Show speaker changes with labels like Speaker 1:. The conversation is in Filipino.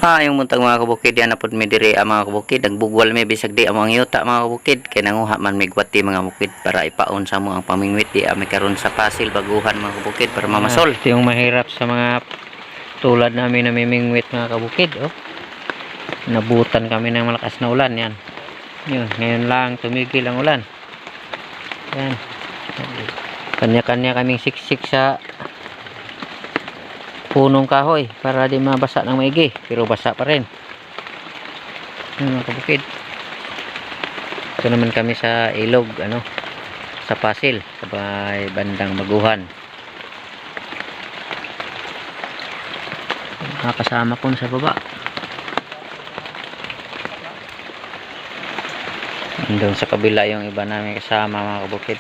Speaker 1: Yung muntag mga kabukid yan napod mi diri mga kabukid nagbugwal mi bisag di ang yuta mga kabukid kay nanguha man mi gwati mga kabukid para ipaon sa mo ang pamingwit di ami karon sa pasil baguhan mga kabukid para mamasol.
Speaker 2: Ito yung mahirap sa mga tulad namin na mimingwit mga kabukid. Oh, nabutan kami ng malakas na ulan yan. Yun, ngayon lang tumigil ang ulan. Yan. Kanya-kanya kaming siksik sa punong kahoy para di mabasa ng maigi, pero basa pa rin. Mga kabukid, ito naman kami sa ilog, sa pasil sa bandang baguhan. Kasama ko sa baba doon sa kabila yung iba namin kasama mga kabukid.